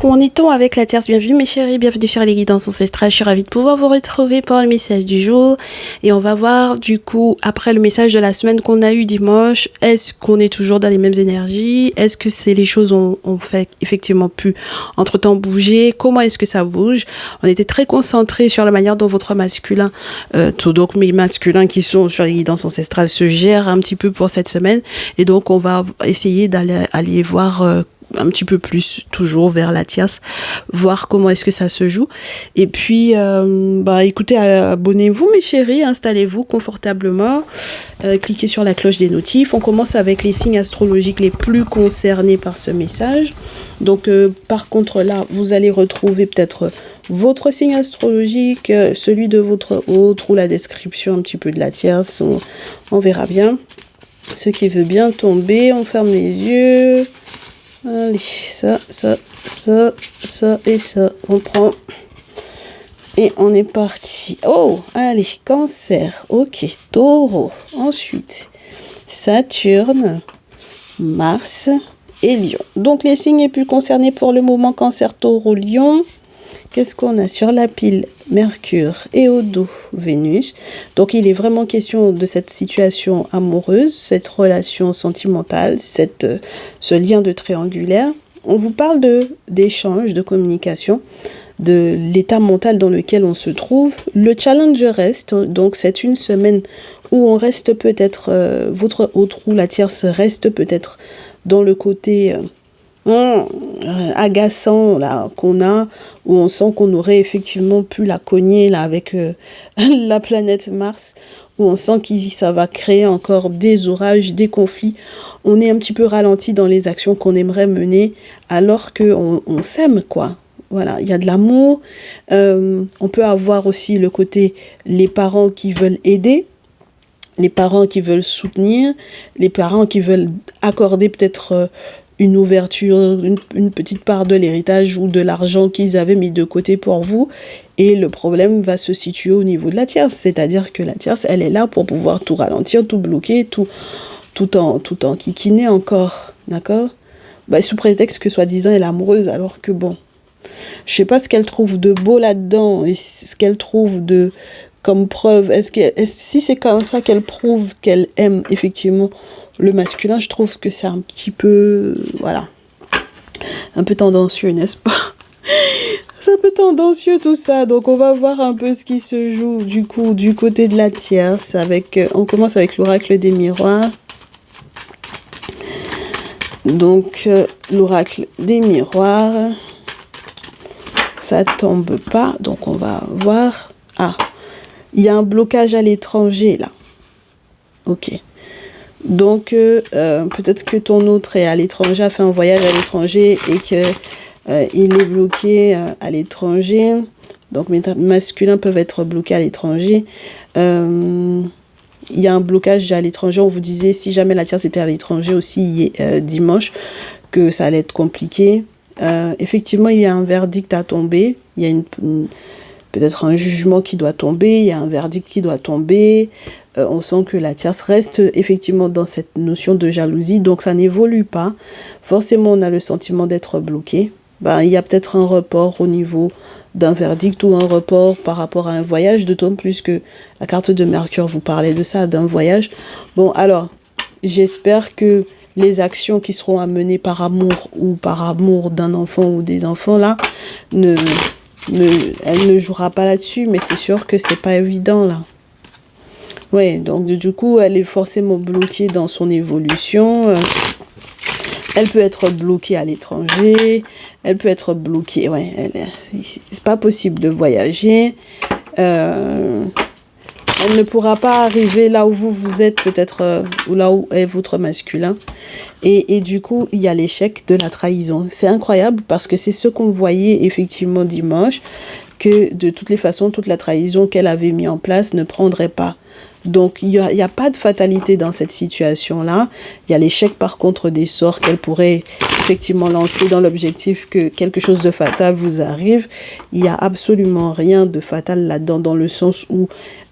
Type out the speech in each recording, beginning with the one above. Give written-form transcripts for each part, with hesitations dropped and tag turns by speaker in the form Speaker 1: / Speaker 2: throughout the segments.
Speaker 1: où en est-on avec la Tierce? Bienvenue mes chéris, bienvenue sur les guidances ancestrales. Je suis ravie de pouvoir vous retrouver pour le message du jour. Et on va voir du coup, après le message de la semaine qu'on a eu dimanche, est-ce qu'on est toujours dans les mêmes énergies? Est-ce que les choses ont fait effectivement pu entre-temps bouger? Comment est-ce que ça bouge? On était très concentrés sur la manière dont votre masculin, donc mes masculins qui sont sur les guidances ancestrales se gèrent un petit peu pour cette semaine. Et donc on va essayer d'aller voir un petit peu plus toujours vers la tierce, voir comment est-ce que ça se joue. Et puis écoutez, abonnez-vous mes chéris, installez-vous confortablement, cliquez sur la cloche des notifs. On commence avec les signes astrologiques les plus concernés par ce message. Donc par contre là vous allez retrouver peut-être votre signe astrologique, celui de votre autre, ou la description un petit peu de la tierce, on verra bien. Ce qui veut bien tomber, on ferme les yeux. Allez, ça et ça, on prend. Et on est parti. Oh, allez, Cancer, ok, Taureau. Ensuite, Saturne, Mars et Lion. Donc, les signes les plus concernés pour le moment, Cancer, Taureau, Lion. Qu'est-ce qu'on a sur la pile? Mercure et au dos, Vénus. Donc, il est vraiment question de cette situation amoureuse, cette relation sentimentale, ce lien de triangulaire. On vous parle d'échange, de communication, de l'état mental dans lequel on se trouve. Le challenge reste, donc c'est une semaine où on reste peut-être, votre autre ou la tierce reste peut-être dans le côté agaçant là qu'on a, où on sent qu'on aurait effectivement pu la cogner là avec la planète Mars, où on sent que ça va créer encore des orages, des conflits. On est un petit peu ralenti dans les actions qu'on aimerait mener alors qu'on s'aime quoi. Voilà, il y a de l'amour. On peut avoir aussi le côté les parents qui veulent aider, les parents qui veulent soutenir, les parents qui veulent accorder peut-être une ouverture, une petite part de l'héritage ou de l'argent qu'ils avaient mis de côté pour vous. Et le problème va se situer au niveau de la tierce, c'est-à-dire que la tierce, elle est là pour pouvoir tout ralentir, tout bloquer, tout en kikiner encore, d'accord? Sous prétexte que soi-disant elle est amoureuse, alors que bon, je sais pas ce qu'elle trouve de beau là-dedans et ce qu'elle trouve de comme preuve. Si c'est comme ça qu'elle prouve qu'elle aime effectivement le masculin, je trouve que c'est un petit peu, voilà, un peu tendancieux, n'est-ce pas? C'est un peu tendancieux tout ça. Donc on va voir un peu ce qui se joue du coup du côté de la tierce. On commence avec l'oracle des miroirs. Donc l'oracle des miroirs, ça tombe pas. Donc on va voir. Ah, il y a un blocage à l'étranger là. Ok. Donc, peut-être que ton autre est à l'étranger, a fait un voyage à l'étranger et qu'il est bloqué à l'étranger. Donc, mes masculins peuvent être bloqués à l'étranger. Il y a un blocage à l'étranger. On vous disait, si jamais la tierce était à l'étranger aussi dimanche, que ça allait être compliqué. Effectivement, il y a un verdict à tomber. Il y a peut-être un jugement qui doit tomber. Il y a un verdict qui doit tomber. On sent que la tierce reste effectivement dans cette notion de jalousie, donc ça n'évolue pas. Forcément, on a le sentiment d'être bloqué. Il y a peut-être un report au niveau d'un verdict ou un report par rapport à un voyage, d'autant plus que la carte de Mercure vous parlait de ça, d'un voyage. Bon, alors, j'espère que les actions qui seront à mener par amour ou par amour d'un enfant ou des enfants, là, elle ne jouera pas là-dessus, mais c'est sûr que c'est pas évident, là. Ouais, donc du coup, elle est forcément bloquée dans son évolution. Elle peut être bloquée à l'étranger. Elle peut être bloquée. Ouais, c'est pas possible de voyager. Elle ne pourra pas arriver là où vous êtes, peut-être, ou là où est votre masculin. Et du coup, il y a l'échec de la trahison. C'est incroyable parce que c'est ce qu'on voyait effectivement dimanche, que de toutes les façons, toute la trahison qu'elle avait mis en place ne prendrait pas Donc, il y a pas de fatalité dans cette situation-là. Il y a l'échec, par contre, des sorts qu'elle pourrait effectivement lancer dans l'objectif que quelque chose de fatal vous arrive. Il n'y a absolument rien de fatal là-dedans, dans le sens où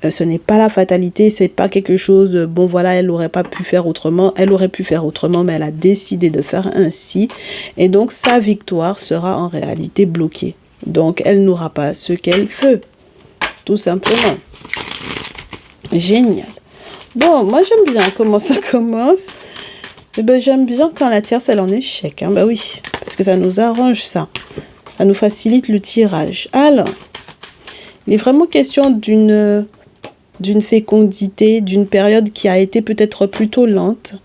Speaker 1: ce n'est pas la fatalité, c'est pas quelque chose, bon voilà, elle n'aurait pas pu faire autrement, elle aurait pu faire autrement, mais elle a décidé de faire ainsi. Et donc, sa victoire sera en réalité bloquée. Donc, elle n'aura pas ce qu'elle veut, tout simplement. Génial. Bon, moi j'aime bien comment ça commence. Eh ben, j'aime bien quand la tierce elle est en échec. Hein. Ben oui, parce que ça nous arrange ça. Ça nous facilite le tirage. Alors, il est vraiment question d'une fécondité, d'une période qui a été peut-être plutôt lente,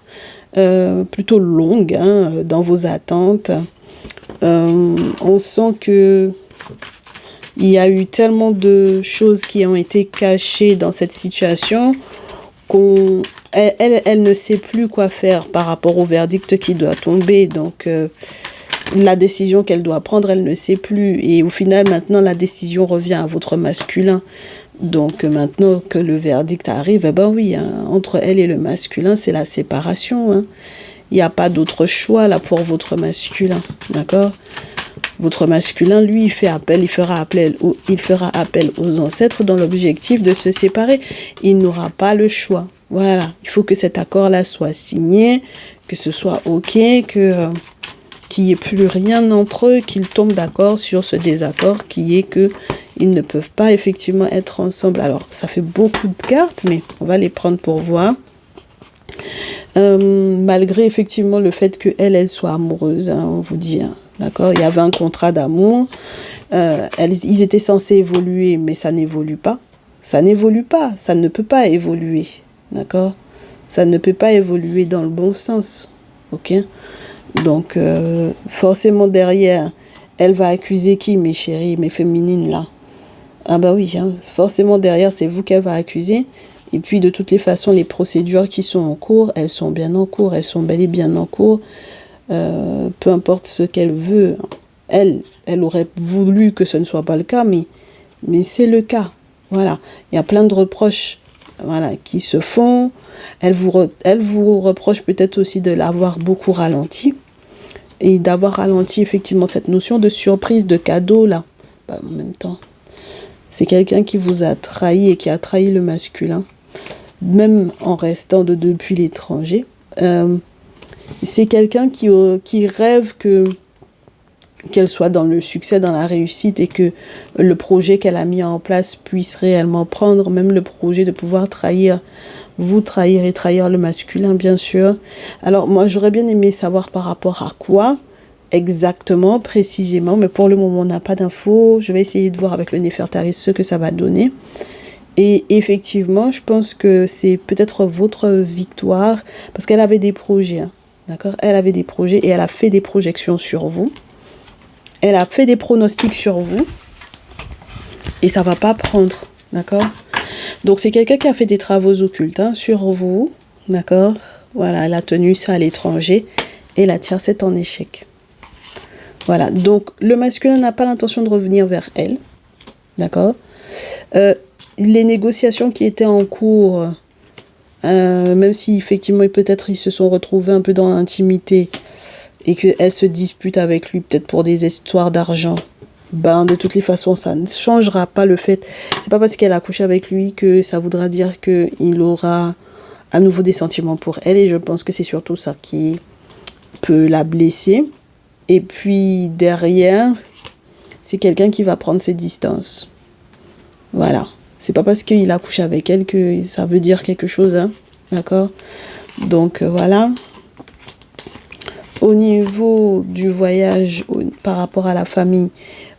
Speaker 1: plutôt longue hein, dans vos attentes. On sent que il y a eu tellement de choses qui ont été cachées dans cette situation qu'elle ne sait plus quoi faire par rapport au verdict qui doit tomber. Donc, la décision qu'elle doit prendre, elle ne sait plus. Et au final, maintenant, la décision revient à votre masculin. Donc, maintenant que le verdict arrive, eh ben oui, hein, entre elle et le masculin, c'est la séparation. Hein. Il n'y a pas d'autre choix là pour votre masculin. D'accord ? Votre masculin, lui, il fera appel aux ancêtres dans l'objectif de se séparer. Il n'aura pas le choix. Voilà, il faut que cet accord-là soit signé, que ce soit OK, qu'il n'y ait plus rien entre eux, qu'ils tombent d'accord sur ce désaccord qui est qu'ils ne peuvent pas effectivement être ensemble. Alors, ça fait beaucoup de cartes, mais on va les prendre pour voir. Malgré effectivement le fait qu'elle soit amoureuse, hein, on vous dit... Hein, d'accord, il y avait un contrat d'amour. Ils étaient censés évoluer, mais ça n'évolue pas. Ça n'évolue pas. Ça ne peut pas évoluer. D'accord ? Ça ne peut pas évoluer dans le bon sens. Ok ? Donc, forcément, derrière, elle va accuser qui, mes chéris, mes féminines, là ? Ah bah oui, hein, forcément, derrière, c'est vous qu'elle va accuser. Et puis, de toutes les façons, les procédures qui sont en cours, elles sont bien en cours. Elles sont bel et bien en cours. Peu importe ce qu'elle veut, elle aurait voulu que ce ne soit pas le cas, mais c'est le cas. Voilà, il y a plein de reproches voilà, qui se font. Elle vous reproche peut-être aussi de l'avoir beaucoup ralenti et d'avoir ralenti effectivement cette notion de surprise, de cadeau là. Bah, en même temps, c'est quelqu'un qui vous a trahi et qui a trahi le masculin, même en restant depuis l'étranger. C'est quelqu'un qui rêve qu'elle soit dans le succès, dans la réussite et que le projet qu'elle a mis en place puisse réellement prendre, même le projet de pouvoir vous trahir et trahir le masculin, bien sûr. Alors, moi, j'aurais bien aimé savoir par rapport à quoi exactement, précisément, mais pour le moment, on n'a pas d'infos. Je vais essayer de voir avec le Néfertari ce que ça va donner. Et effectivement, je pense que c'est peut-être votre victoire, parce qu'elle avait des projets, hein. D'accord ? Elle avait des projets et elle a fait des projections sur vous. Elle a fait des pronostics sur vous. Et ça ne va pas prendre. D'accord ? Donc, c'est quelqu'un qui a fait des travaux occultes hein, sur vous. D'accord ? Voilà, elle a tenu ça à l'étranger. Et la tierce est en échec. Voilà. Donc, le masculin n'a pas l'intention de revenir vers elle. D'accord ? Les négociations qui étaient en cours... même si effectivement peut-être ils se sont retrouvés un peu dans l'intimité et qu'elle se dispute avec lui peut-être pour des histoires d'argent, ben de toutes les façons ça ne changera pas le fait, c'est pas parce qu'elle a couché avec lui que ça voudra dire qu'il aura à nouveau des sentiments pour elle, et je pense que c'est surtout ça qui peut la blesser. Et puis derrière, c'est quelqu'un qui va prendre ses distances. Voilà. C'est pas parce qu'il a couché avec elle que ça veut dire quelque chose, hein. D'accord ? Donc, voilà. Au niveau du voyage, par rapport à la famille,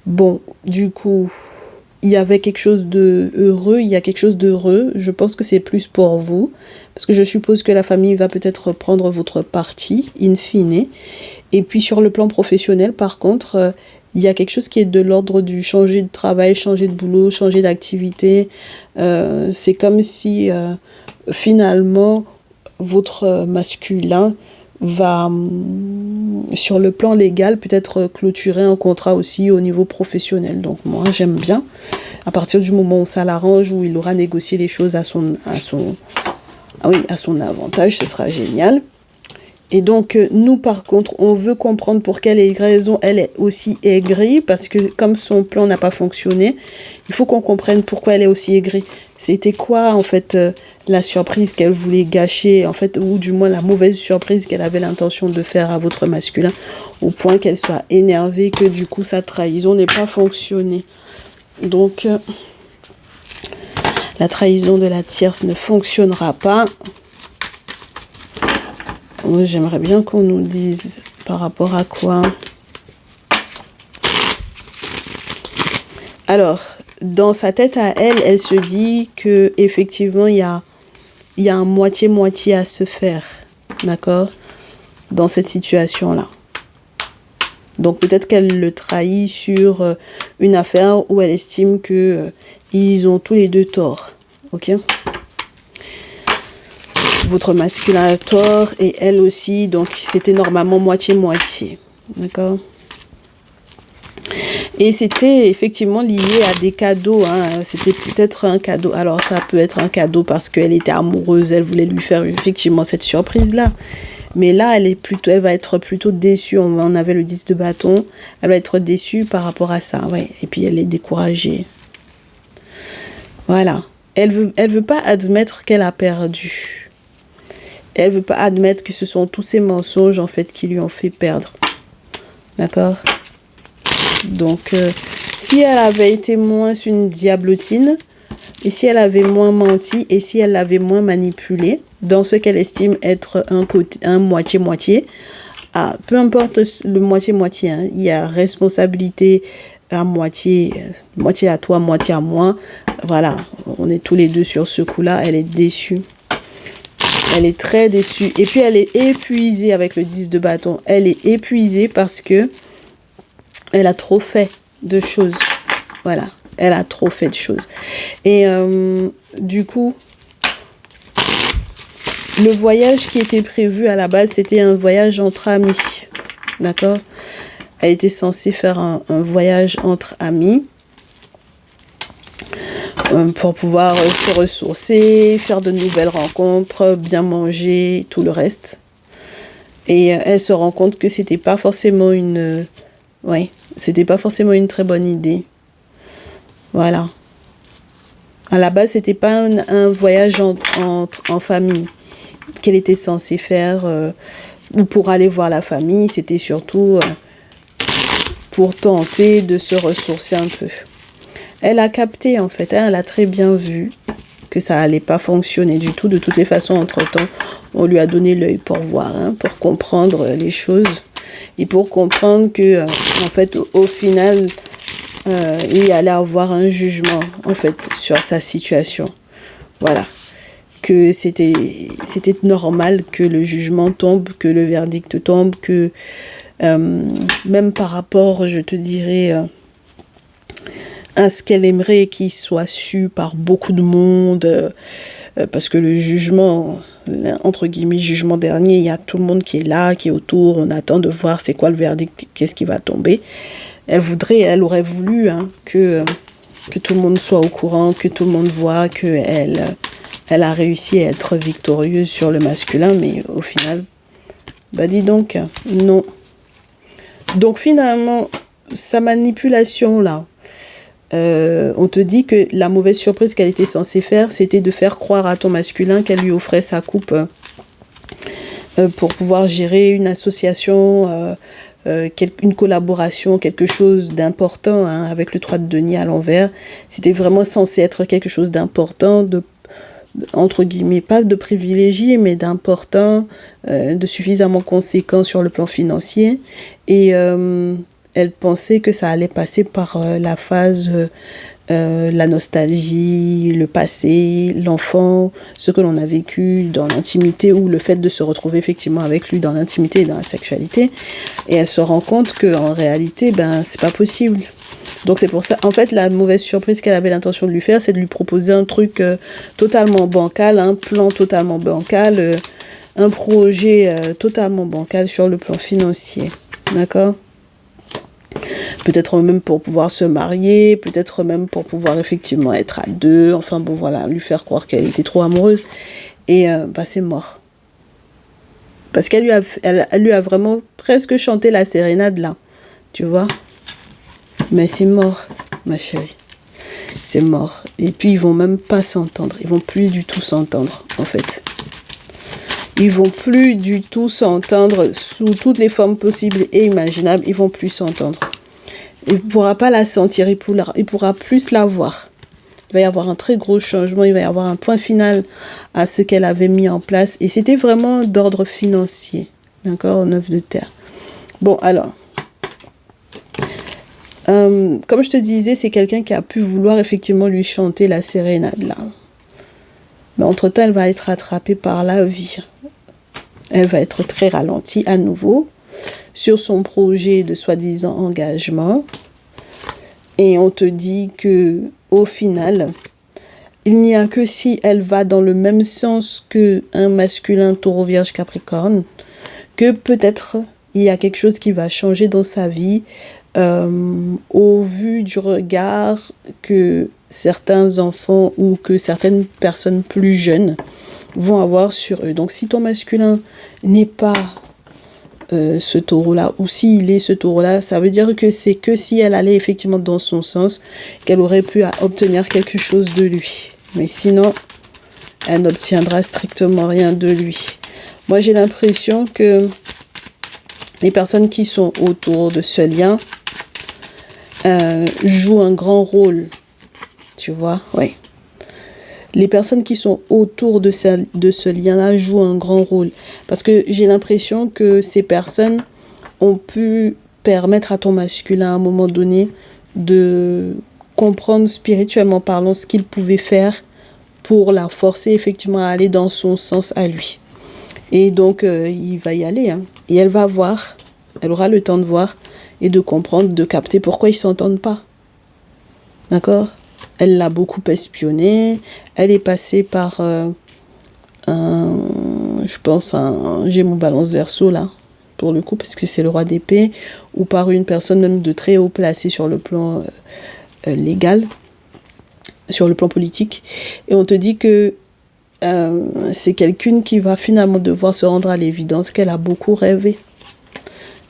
Speaker 1: bon, du coup, il y avait quelque chose de heureux, il y a quelque chose d'heureux. Je pense que c'est plus pour vous, parce que je suppose que la famille va peut-être prendre votre parti, in fine. Et puis, sur le plan professionnel, par contre... il y a quelque chose qui est de l'ordre du changer de travail, changer de boulot, changer d'activité. C'est comme si finalement votre masculin va, sur le plan légal, peut-être clôturer un contrat aussi au niveau professionnel. Donc moi, j'aime bien. À partir du moment où ça l'arrange, où il aura négocié les choses à son avantage, ce sera génial. Et donc, nous, par contre, on veut comprendre pour quelle raison elle est aussi aigrie, parce que comme son plan n'a pas fonctionné, il faut qu'on comprenne pourquoi elle est aussi aigrie. C'était quoi, en fait, la surprise qu'elle voulait gâcher, en fait, ou du moins la mauvaise surprise qu'elle avait l'intention de faire à votre masculin, au point qu'elle soit énervée, que du coup, sa trahison n'ait pas fonctionné. Donc, la trahison de la tierce ne fonctionnera pas. J'aimerais bien qu'on nous dise par rapport à quoi. Alors, dans sa tête à elle, elle se dit que effectivement il y a un moitié-moitié à se faire, d'accord, dans cette situation-là. Donc peut-être qu'elle le trahit sur une affaire où elle estime que ils ont tous les deux tort, ok. Votre masculin a tort et elle aussi, donc c'était normalement moitié-moitié, d'accord. Et c'était effectivement lié à des cadeaux, hein. C'était peut-être un cadeau, alors ça peut être un cadeau parce qu'elle était amoureuse, elle voulait lui faire effectivement cette surprise-là. Mais là, elle va être plutôt déçue, on avait le 10 de bâton, elle va être déçue par rapport à ça, ouais. Et puis elle est découragée. Voilà, elle veut pas admettre qu'elle a perdu. Elle veut pas admettre que ce sont tous ces mensonges en fait qui lui ont fait perdre. D'accord? Donc, si elle avait été moins une diablotine, et si elle avait moins menti, et si elle avait moins manipulé, dans ce qu'elle estime être un moitié-moitié, peu importe le moitié-moitié, hein, il y a responsabilité à moitié à toi, moitié à moi. Voilà, on est tous les deux sur ce coup-là, elle est déçue. Elle est très déçue. Et puis, elle est épuisée avec le 10 de bâton. Elle est épuisée parce que elle a trop fait de choses. Voilà. Elle a trop fait de choses. Et du coup, le voyage qui était prévu à la base, c'était un voyage entre amis. D'accord? Elle était censée faire un voyage entre amis. Pour pouvoir se ressourcer, faire de nouvelles rencontres, bien manger, tout le reste. Et elle se rend compte que c'était pas forcément une très bonne idée. Voilà. À la base, c'était pas un voyage en famille qu'elle était censée faire ou pour aller voir la famille. C'était surtout pour tenter de se ressourcer un peu. Elle a capté, en fait, hein, elle a très bien vu que ça allait pas fonctionner du tout. De toutes les façons, entre-temps, on lui a donné l'œil pour voir, hein, pour comprendre les choses et pour comprendre que, en fait, au final, il allait avoir un jugement, en fait, sur sa situation. Voilà. Que c'était normal que le jugement tombe, que le verdict tombe, que même par rapport, je te dirais... à ce qu'elle aimerait qu'il soit su par beaucoup de monde, parce que le jugement, entre guillemets, jugement dernier, il y a tout le monde qui est là, qui est autour, on attend de voir c'est quoi le verdict, qu'est-ce qui va tomber. Elle aurait voulu que tout le monde soit au courant, que tout le monde voit qu'elle a réussi à être victorieuse sur le masculin, mais au final, bah dis donc, non. Donc finalement, sa manipulation là, on te dit que la mauvaise surprise qu'elle était censée faire, c'était de faire croire à ton masculin qu'elle lui offrait sa coupe pour pouvoir gérer une association, une collaboration, quelque chose d'important, hein, avec le 3 de denier à l'envers. C'était vraiment censé être quelque chose d'important, entre guillemets, pas de privilégié, mais d'important, de suffisamment conséquent sur le plan financier. Et elle pensait que ça allait passer par la phase, la nostalgie, le passé, l'enfant, ce que l'on a vécu dans l'intimité ou le fait de se retrouver effectivement avec lui dans l'intimité et dans la sexualité. Et elle se rend compte qu'en réalité, c'est pas possible. Donc c'est pour ça, en fait, la mauvaise surprise qu'elle avait l'intention de lui faire, c'est de lui proposer un truc totalement bancal, un plan totalement bancal, un projet totalement bancal sur le plan financier. D'accord ?
Speaker 2: Peut-être même pour pouvoir se marier, peut-être même pour pouvoir effectivement être à deux, enfin bon voilà, lui faire croire qu'elle était trop amoureuse. Et c'est mort. Parce elle lui a vraiment presque chanté la sérénade là, tu vois. Mais c'est mort, ma chérie. C'est mort. Et puis ils vont même pas s'entendre. Ils vont plus du tout s'entendre, en fait. Ils vont plus du tout s'entendre sous toutes les formes possibles et imaginables. Ils vont plus s'entendre. Il ne pourra pas la sentir. Il pourra plus la voir. Il va y avoir un très gros changement. Il va y avoir un point final à ce qu'elle avait mis en place. Et c'était vraiment d'ordre financier. D'accord, au 9 de terre. Bon, alors. Comme je te disais, c'est quelqu'un qui a pu vouloir effectivement lui chanter la sérénade là. Mais entre-temps, elle va être rattrapée par la vie. Elle va être très ralentie à nouveau sur son projet de soi-disant engagement. Et on te dit que au final, il n'y a que si elle va dans le même sens qu'un masculin taureau vierge capricorne, que peut-être il y a quelque chose qui va changer dans sa vie. Au vu du regard que certains enfants ou que certaines personnes plus jeunes vont avoir sur eux. Donc si ton masculin n'est pas ce taureau-là, ou s'il est ce taureau-là, ça veut dire que c'est que si elle allait effectivement dans son sens, qu'elle aurait pu obtenir quelque chose de lui. Mais sinon, elle n'obtiendra strictement rien de lui. Moi, j'ai l'impression que les personnes qui sont autour de ce lien jouent un grand rôle. Tu vois, oui. Les personnes qui sont autour de ce lien-là jouent un grand rôle. Parce que j'ai l'impression que ces personnes ont pu permettre à ton masculin à un moment donné de comprendre spirituellement parlant ce qu'il pouvait faire pour la forcer effectivement à aller dans son sens à lui. Et donc, il va y aller. Hein. Et elle va voir, elle aura le temps de voir et de comprendre, de capter pourquoi ils ne s'entendent pas. D'accord ? Elle l'a beaucoup espionné. Elle est passée par un Gémeaux Balance Verseau, là, pour le coup, parce que c'est le roi d'épée, ou par une personne même de très haut placé sur le plan légal, sur le plan politique. Et on te dit que c'est quelqu'un qui va finalement devoir se rendre à l'évidence qu'elle a beaucoup rêvé.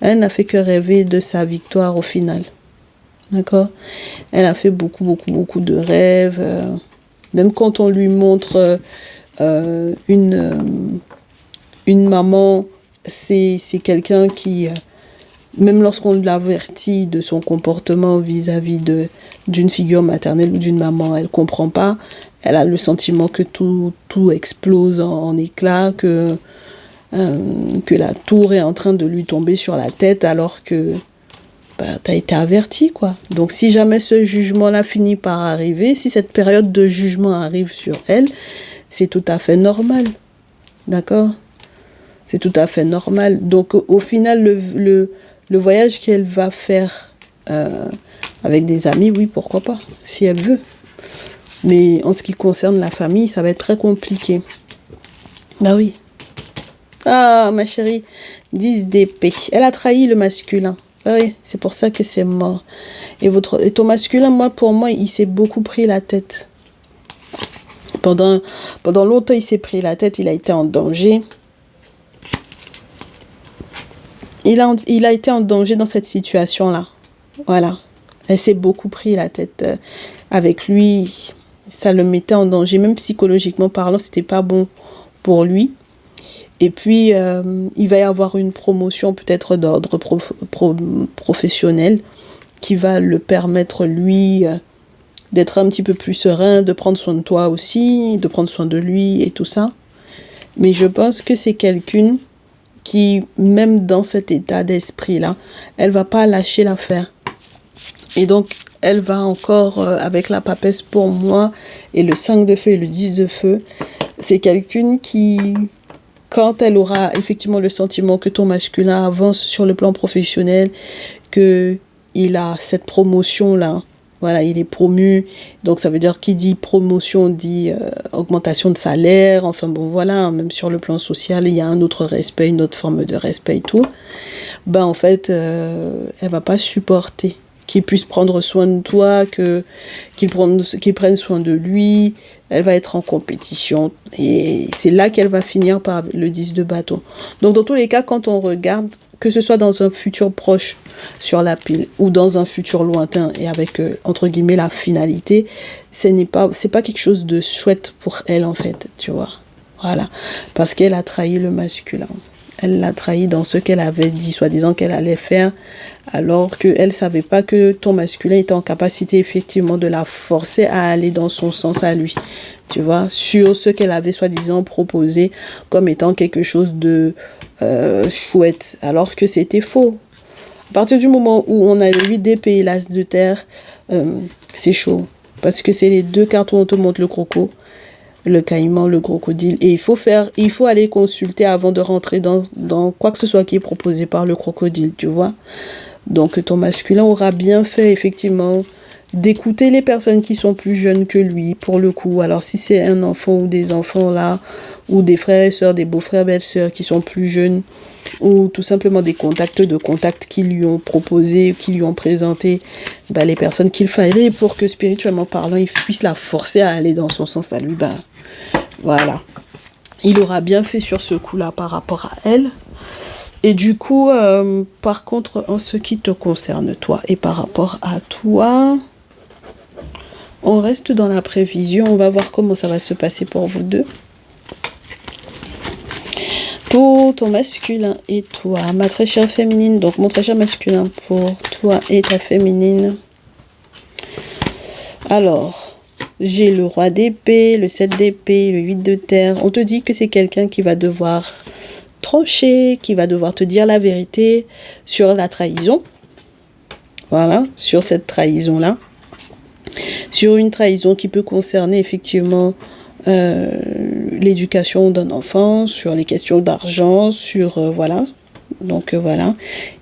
Speaker 2: Elle n'a fait que rêver de sa victoire au final. D'accord ? Elle a fait beaucoup de rêves. Même quand on lui montre une maman, c'est quelqu'un qui, même lorsqu'on l'avertit de son comportement vis-à-vis d'une figure maternelle ou d'une maman, elle ne comprend pas. Elle a le sentiment que tout explose en éclats, que la tour est en train de lui tomber sur la tête alors que tu as été averti, quoi. Donc, si jamais ce jugement-là finit par arriver, si cette période de jugement arrive sur elle, c'est tout à fait normal. D'accord ? C'est tout à fait normal. Donc, au final, le voyage qu'elle va faire avec des amis, oui, pourquoi pas, si elle veut. Mais en ce qui concerne la famille, ça va être très compliqué. Bah oui. Ah, ma chérie, 10 d'épée. Elle a trahi le masculin. Oui, c'est pour ça que c'est mort. Et ton masculin, pour moi, il s'est beaucoup pris la tête. Pendant longtemps, il s'est pris la tête, il a été en danger. Il a été en danger dans cette situation-là. Voilà. Elle s'est beaucoup pris la tête avec lui. Ça le mettait en danger, même psychologiquement parlant, c'était pas bon pour lui. Et puis, il va y avoir une promotion peut-être d'ordre professionnel qui va le permettre, lui, d'être un petit peu plus serein, de prendre soin de toi aussi, de prendre soin de lui et tout ça. Mais je pense que c'est quelqu'un qui, même dans cet état d'esprit-là, elle va pas lâcher l'affaire. Et donc, elle va encore, avec la papesse pour moi, et le 5 de feu et le 10 de feu, c'est quelqu'un qui... Quand elle aura effectivement le sentiment que ton masculin avance sur le plan professionnel, qu'il a cette promotion-là, voilà, il est promu, donc ça veut dire qui dit promotion dit augmentation de salaire, enfin bon voilà, même sur le plan social, il y a un autre respect, une autre forme de respect et tout, en fait, elle va pas supporter qu'il puisse prendre soin de toi, qu'il prenne soin de lui. Elle va être en compétition et c'est là qu'elle va finir par le 10 de bâton. Donc dans tous les cas, quand on regarde, que ce soit dans un futur proche sur la pile ou dans un futur lointain et avec entre guillemets la finalité, c'est pas quelque chose de chouette pour elle en fait, tu vois. Voilà, parce qu'elle a trahi le masculin. Elle l'a trahi dans ce qu'elle avait dit, soi-disant qu'elle allait faire, alors qu'elle ne savait pas que ton masculin était en capacité effectivement de la forcer à aller dans son sens à lui. Tu vois, sur ce qu'elle avait soi-disant proposé comme étant quelque chose de chouette, alors que c'était faux. À partir du moment où on a le 8 d'épée et l'as de terre, c'est chaud. Parce que c'est les deux cartes où on te montre le croco, le caïman, le crocodile. Et il faut aller consulter avant de rentrer dans quoi que ce soit qui est proposé par le crocodile, tu vois. Donc ton masculin aura bien fait effectivement d'écouter les personnes qui sont plus jeunes que lui, pour le coup. Alors si c'est un enfant ou des enfants là, ou des frères et sœurs, des beaux-frères, belles-sœurs qui sont plus jeunes, ou tout simplement des contacts qui lui ont proposé, qui lui ont présenté les personnes qu'il fallait pour que spirituellement parlant, il puisse la forcer à aller dans son sens à lui. Voilà. Il aura bien fait sur ce coup-là par rapport à elle. Et du coup, par contre, en ce qui te concerne toi et par rapport à toi, on reste dans la prévision. On va voir comment ça va se passer pour vous deux. Pour ton masculin et toi, ma très chère féminine, donc mon très cher masculin pour toi et ta féminine. Alors, j'ai le roi d'épée, le 7 d'épée, le 8 de terre. On te dit que c'est quelqu'un qui va devoir trancher, qui va devoir te dire la vérité sur la trahison. Voilà, sur cette trahison-là. Sur une trahison qui peut concerner effectivement l'éducation d'un enfant, sur les questions d'argent, sur voilà. Donc voilà,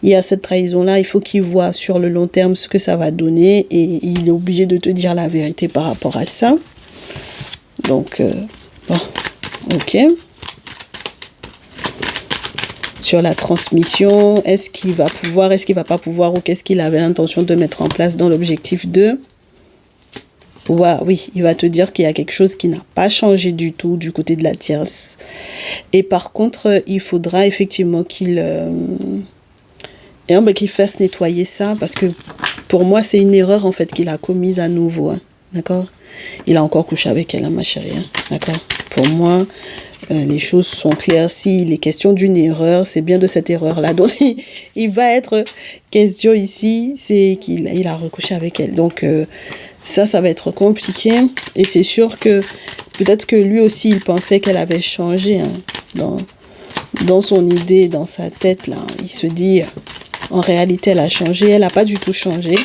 Speaker 2: il y a cette trahison-là, il faut qu'il voit sur le long terme ce que ça va donner et il est obligé de te dire la vérité par rapport à ça. Donc, bon, ok. Sur la transmission, est-ce qu'il va pouvoir, est-ce qu'il va pas pouvoir ou qu'est-ce qu'il avait l'intention de mettre en place dans l'objectif 2 ? Oui, il va te dire qu'il y a quelque chose qui n'a pas changé du tout du côté de la tierce. Et par contre, il faudra effectivement qu'il fasse nettoyer ça parce que pour moi, c'est une erreur en fait qu'il a commise à nouveau. Hein, d'accord ? Il a encore couché avec elle, hein, ma chérie. Hein, d'accord ? Pour moi, les choses sont claires. S'il est question d'une erreur, c'est bien de cette erreur-là. Donc, il va être question ici, c'est qu'il a recouché avec elle. Donc, ça va être compliqué. Et c'est sûr que peut-être que lui aussi, il pensait qu'elle avait changé hein, dans son idée, dans sa tête. Là. Il se dit, en réalité, elle a changé. Elle n'a pas du tout changé.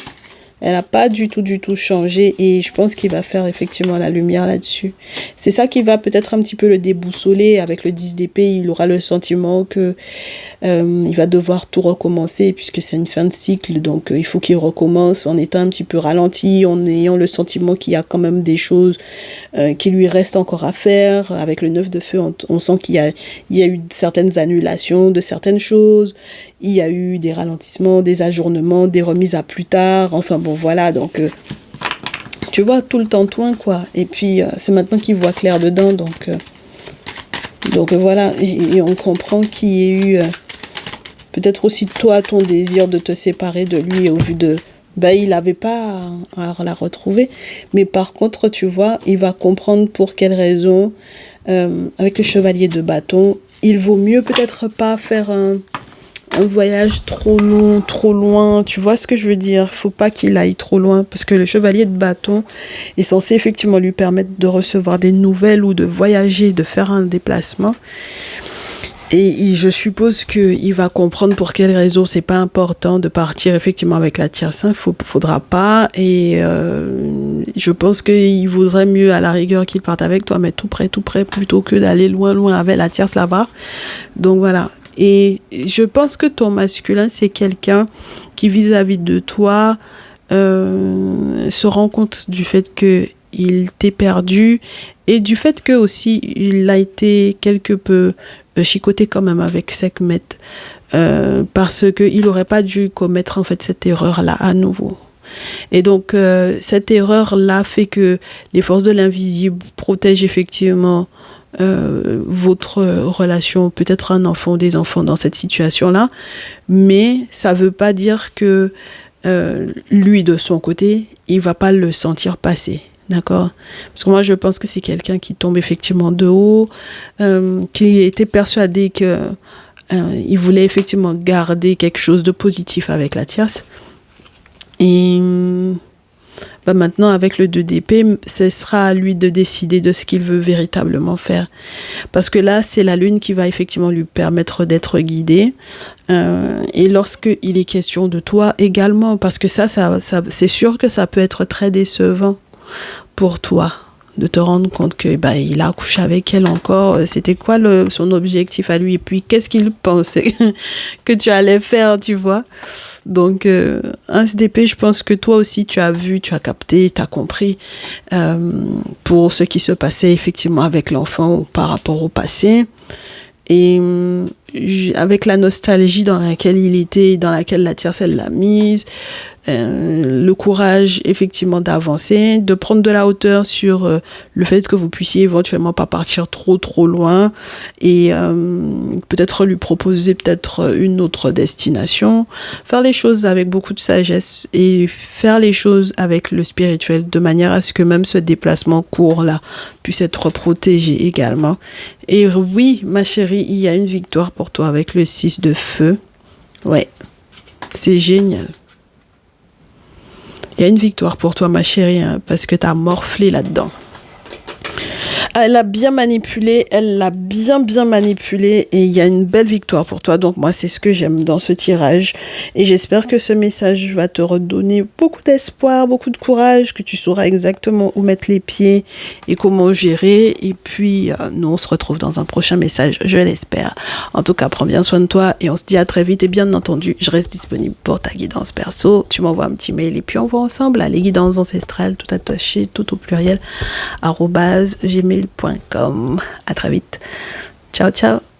Speaker 2: Elle n'a pas du tout changé et je pense qu'il va faire effectivement la lumière là-dessus. C'est ça qui va peut-être un petit peu le déboussoler avec le 10 d'épée. Il aura le sentiment que il va devoir tout recommencer puisque c'est une fin de cycle. Donc il faut qu'il recommence en étant un petit peu ralenti, en ayant le sentiment qu'il y a quand même des choses qui lui restent encore à faire. Avec le 9 de feu, on sent qu'il y a eu certaines annulations de certaines choses. Il y a eu des ralentissements, des ajournements, des remises à plus tard. Enfin bon, voilà. Donc, tu vois, tout le temps toin, quoi. Et puis, c'est maintenant qu'il voit clair dedans. Donc voilà. Et on comprend qu'il y ait eu peut-être aussi toi, ton désir de te séparer de lui au vu de... il n'avait pas à la retrouver. Mais par contre, tu vois, il va comprendre pour quelle raison, avec le chevalier de bâton, il vaut mieux peut-être pas faire un voyage trop long, trop loin, tu vois ce que je veux dire ? Faut pas qu'il aille trop loin parce que le chevalier de bâton est censé effectivement lui permettre de recevoir des nouvelles ou de voyager, de faire un déplacement. Et je suppose qu'il va comprendre pour quelle raison c'est pas important de partir effectivement avec la tierce. Faudra pas. Et je pense qu'il vaudrait mieux à la rigueur qu'il parte avec toi, mais tout près, plutôt que d'aller loin avec la tierce là-bas. Donc voilà. Et je pense que ton masculin, c'est quelqu'un qui vis-à-vis de toi se rend compte du fait qu'il t'est perdu et du fait que aussi il a été quelque peu chicoté quand même avec Sekhmet parce qu'il n'aurait pas dû commettre en fait cette erreur-là à nouveau. Et donc, cette erreur-là fait que les forces de l'invisible protègent effectivement votre relation, peut-être un enfant ou des enfants dans cette situation-là, mais ça ne veut pas dire que lui, de son côté, il ne va pas le sentir passer. D'accord? Parce que moi, je pense que c'est quelqu'un qui tombe effectivement de haut, qui était persuadé que il voulait effectivement garder quelque chose de positif avec la tierce. Et maintenant, avec le 2 d'épée, ce sera à lui de décider de ce qu'il veut véritablement faire. Parce que là, c'est la lune qui va effectivement lui permettre d'être guidé. Et lorsqu'il est question de toi également, parce que ça, c'est sûr que ça peut être très décevant pour toi de te rendre compte que il a couché avec elle encore. C'était quoi son objectif à lui? Et puis, qu'est-ce qu'il pensait que tu allais faire, tu vois? Donc, un SDP, je pense que toi aussi, tu as vu, tu as capté, tu as compris pour ce qui se passait effectivement avec l'enfant ou par rapport au passé. Et avec la nostalgie dans laquelle il était, dans laquelle la tierce, elle l'a mise, le courage effectivement d'avancer, de prendre de la hauteur sur le fait que vous puissiez éventuellement pas partir trop loin et peut-être lui proposer peut-être une autre destination, faire les choses avec beaucoup de sagesse et faire les choses avec le spirituel de manière à ce que même ce déplacement court là puisse être protégé également. Et oui, ma chérie, il y a une victoire pour toi avec le 6 de feu. Ouais, c'est génial. Il y a une victoire pour toi, ma chérie, hein, parce que tu as morflé là-dedans. Elle l'a bien manipulé, et il y a une belle victoire pour toi. Donc moi, c'est ce que j'aime dans ce tirage. Et j'espère que ce message va te redonner beaucoup d'espoir, beaucoup de courage, que tu sauras exactement où mettre les pieds et comment gérer. Et puis, nous, on se retrouve dans un prochain message, je l'espère. En tout cas, prends bien soin de toi et on se dit à très vite. Et bien entendu, je reste disponible pour ta guidance perso. Tu m'envoies un petit mail et puis on voit ensemble les guidances ancestrales, tout attaché, tout au pluriel, @gmail.com. À très vite. Ciao, ciao.